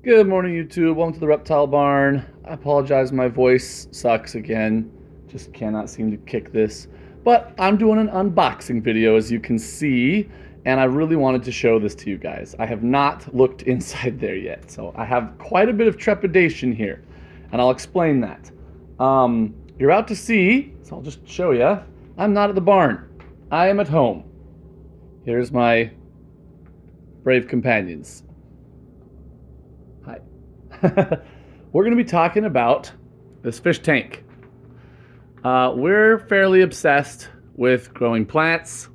Good morning, YouTube. Welcome to the Reptile Barn. I apologize, my voice sucks again. Just cannot seem to kick this. But I'm doing an unboxing video, as you can see, and I really wanted to show this to you guys. I have not looked inside there yet, so I have quite a bit of trepidation here, and I'll explain that. You're about to see, so I'll just show you, I'm not at the barn. I am at home. Here's my brave companions. Hi. We're going to be talking about this fish tank. We're fairly obsessed with growing plants.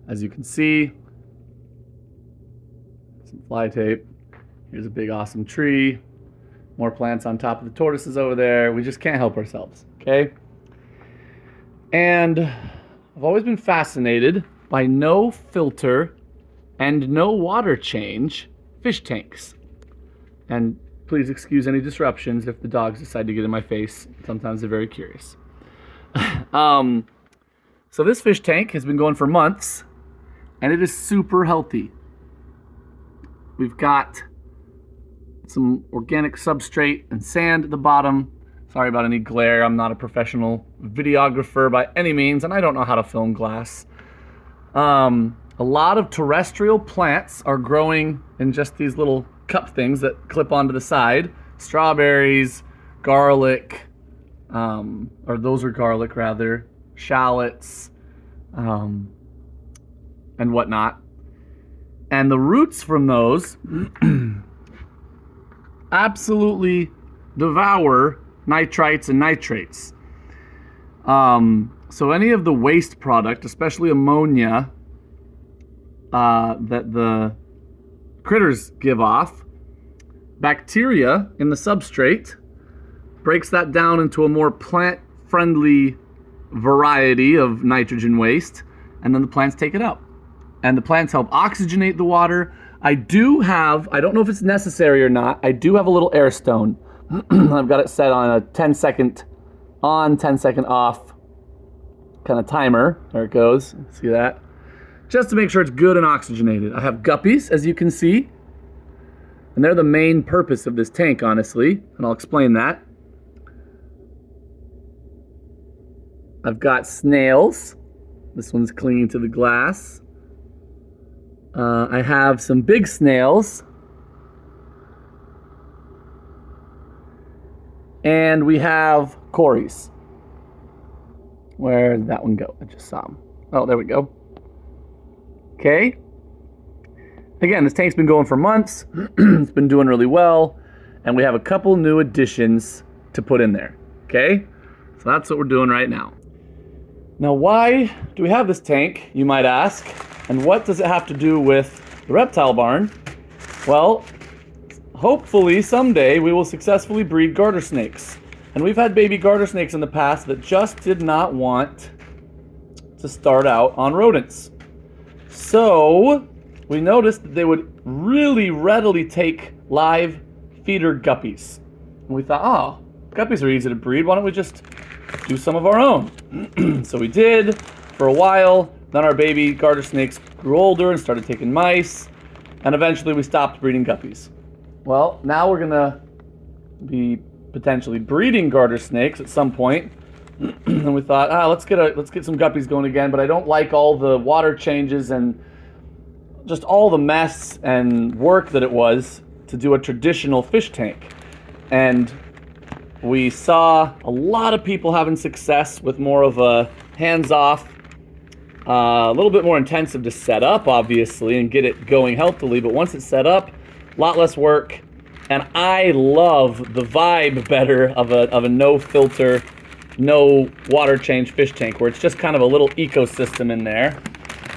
As you can see, some fly tape. Here's a big awesome tree. More plants on top of the tortoises over there. We just can't help ourselves, okay? And I've always been fascinated by no filter and no water change fish tanks. And please excuse any disruptions if the dogs decide to get in my face. Sometimes they're very curious. So this fish tank has been going for months, and it is super healthy. We've got some organic substrate and sand at the bottom. Sorry about any glare. I'm not a professional videographer by any means, and I don't know how to film glass. A lot of terrestrial plants are growing in just these little cup things that clip onto the side. Strawberries, garlic, or those are garlic rather, shallots, and whatnot. And the roots from those absolutely devour nitrites and nitrates. So any of the waste product, especially ammonia, that the critters give off, bacteria in the substrate breaks that down into a more plant-friendly variety of nitrogen waste, and then the plants take it up. And the plants help oxygenate the water. I don't know if it's necessary or not, I do have a little air stone. I've got it set on a 10-second on, 10-second off kind of timer. There it goes. See that? Just to make sure it's good and oxygenated. I have guppies, as you can see. And they're the main purpose of this tank, honestly. And I'll explain that. I've got snails. This one's clinging to the glass. I have some big snails. And we have cories. Where did that one go? I just saw him. Oh, there we go. Okay. Again, this tank's been going for months. It's been doing really well. And we have a couple new additions to put in there. Okay? So that's what we're doing right now. Now, why do we have this tank, you might ask? And what does it have to do with the reptile barn? Well, hopefully someday we will successfully breed garter snakes. And we've had baby garter snakes in the past that just did not want to start out on rodents. So we noticed that they would really readily take live feeder guppies. And we thought, oh, guppies are easy to breed. Why don't we just do some of our own? So we did for a while. Then our baby garter snakes grew older and started taking mice. And eventually we stopped breeding guppies. Well, now we're going to be potentially breeding garter snakes at some point. And we thought, let's get some guppies going again, but I don't like all the water changes and just all the mess and work that it was to do a traditional fish tank. And we saw a lot of people having success with more of a hands-off, a little bit more intensive to set up, obviously, and get it going healthily, but once it's set up, a lot less work. And I love the vibe better of a no filter, no water change fish tank, where it's just kind of a little ecosystem in there.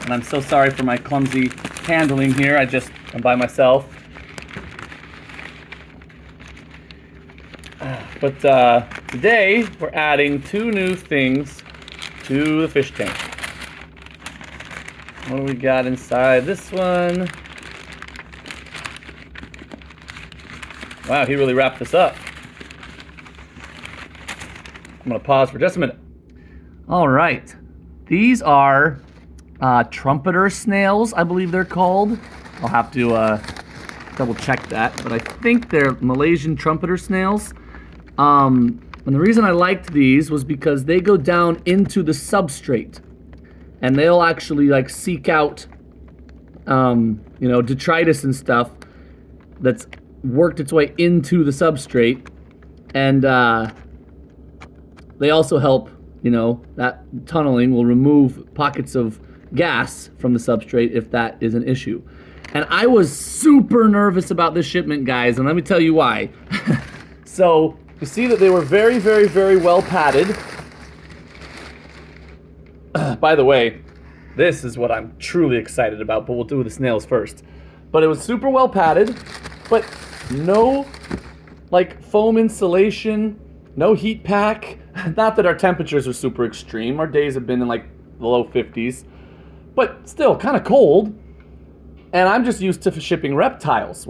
And I'm so sorry for my clumsy handling here. I'm by myself. But today we're adding two new things to the fish tank. What do we got inside this one? Wow, he really wrapped this up. I'm gonna pause for just a minute. All right, these are trumpeter snails, I believe they're called. I'll have to double check that, but I think they're Malaysian trumpeter snails. And the reason I liked these was because they go down into the substrate, and they'll actually like seek out, detritus and stuff that's worked its way into the substrate, and they also help. That tunneling will remove pockets of gas from the substrate if that is an issue. And I was super nervous about this shipment, guys, and let me tell you why. So, you see that they were very, very, very well padded. By the way, this is what I'm truly excited about, but we'll do the snails first. But it was super well padded, but no, foam insulation, no heat pack. Not that our temperatures are super extreme. Our days have been in the low 50s, but still kind of cold. And I'm just used to shipping reptiles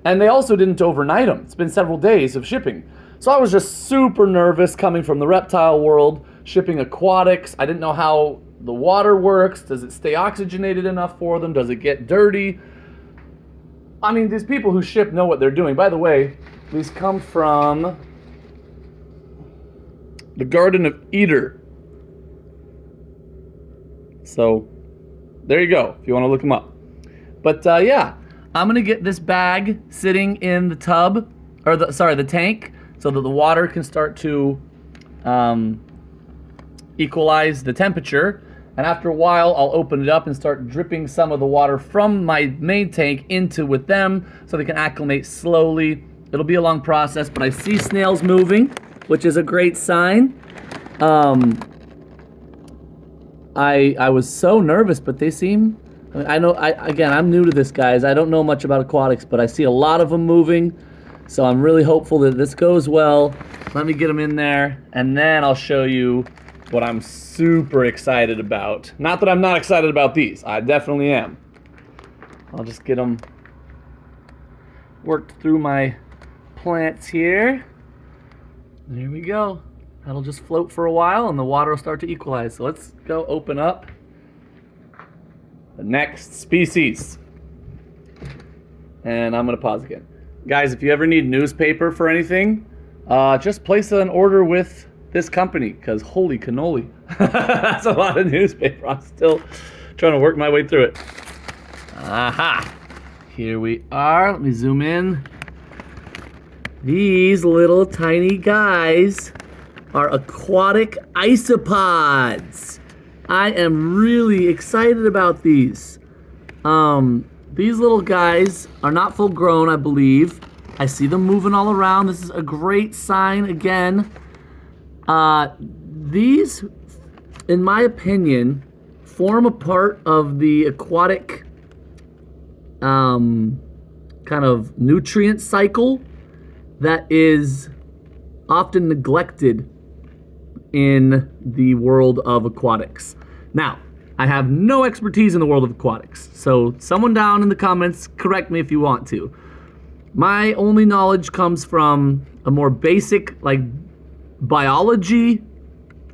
and they also didn't overnight them. It's been several days of shipping. So I was just super nervous coming from the reptile world, shipping aquatics. I didn't know how the water works. Does it stay oxygenated enough for them? Does it get dirty? I mean, these people who ship know what they're doing. By the way, these come from the Garden of Eder. So, there you go, if you want to look them up. But yeah, I'm going to get this bag sitting in the tub, or the tank, so that the water can start to equalize the temperature. And after a while, I'll open it up and start dripping some of the water from my main tank with them, so they can acclimate slowly. It'll be a long process, but I see snails moving, which is a great sign. I was so nervous, but they seem... I'm new to this, guys. I don't know much about aquatics, but I see a lot of them moving, so I'm really hopeful that this goes well. Let me get them in there, and then I'll show you what I'm super excited about. Not that I'm not excited about these. I definitely am. I'll just get them worked through my plants here. There we go. That'll just float for a while and the water will start to equalize. So let's go open up the next species. And I'm going to pause again. Guys, if you ever need newspaper for anything, just place an order with this company, because holy cannoli. That's a lot of newspaper. I'm still trying to work my way through it. Aha. Here we are. Let me zoom in. These little tiny guys are aquatic isopods. I am really excited about these. These little guys are not full grown, I believe. I see them moving all around. This is a great sign again. These, in my opinion, form a part of the aquatic kind of nutrient cycle that is often neglected in the world of aquatics. Now, I have no expertise in the world of aquatics, so someone down in the comments, correct me if you want to. My only knowledge comes from a more basic, biology,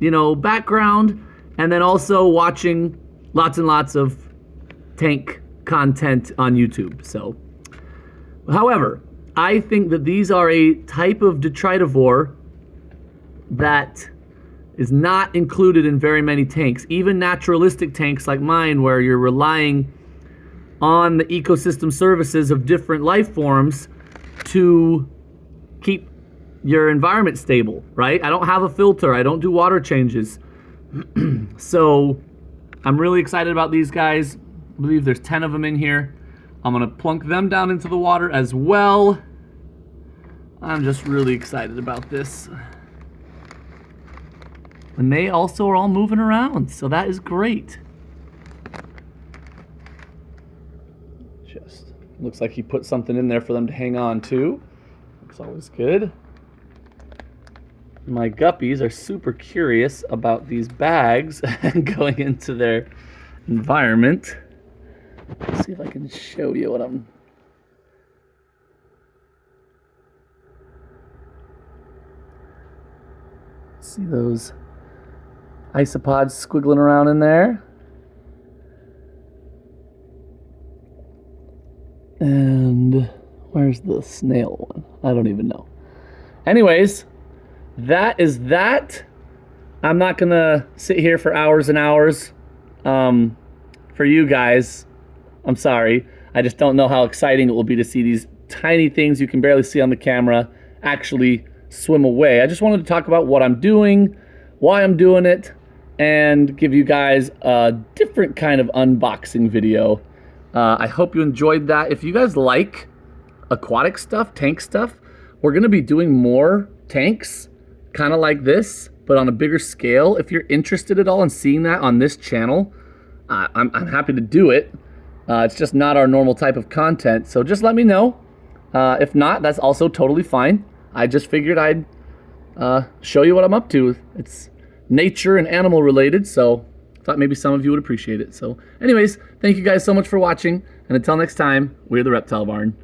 background, and then also watching lots and lots of tank content on YouTube. So, however, I think that these are a type of detritivore that is not included in very many tanks. Even naturalistic tanks like mine, where you're relying on the ecosystem services of different life forms to keep your environment stable, right? I don't have a filter. I don't do water changes. So I'm really excited about these guys. I believe there's 10 of them in here. I'm gonna plunk them down into the water as well. I'm just really excited about this. And they also are all moving around, so that is great. Just looks like he put something in there for them to hang on to. Looks always good. My guppies are super curious about these bags going into their environment. Let's see if I can show you what I'm... See those isopods squiggling around in there? And Where's the snail one? I don't even know. Anyways, that is that. I'm not going to sit here for hours and hours. For you guys, I'm sorry. I just don't know how exciting it will be to see these tiny things you can barely see on the camera actually swim away. I just wanted to talk about what I'm doing, why I'm doing it, and give you guys a different kind of unboxing video. I hope you enjoyed that. If you guys like aquatic stuff, tank stuff, we're going to be doing more tanks, kind of like this, but on a bigger scale. If you're interested at all in seeing that on this channel, I'm happy to do it. It's just not our normal type of content, so just let me know. If not, that's also totally fine. I just figured I'd show you what I'm up to. It's nature and animal related, so I thought maybe some of you would appreciate it. So anyways, thank you guys so much for watching, and until next time, we're the Reptile Barn.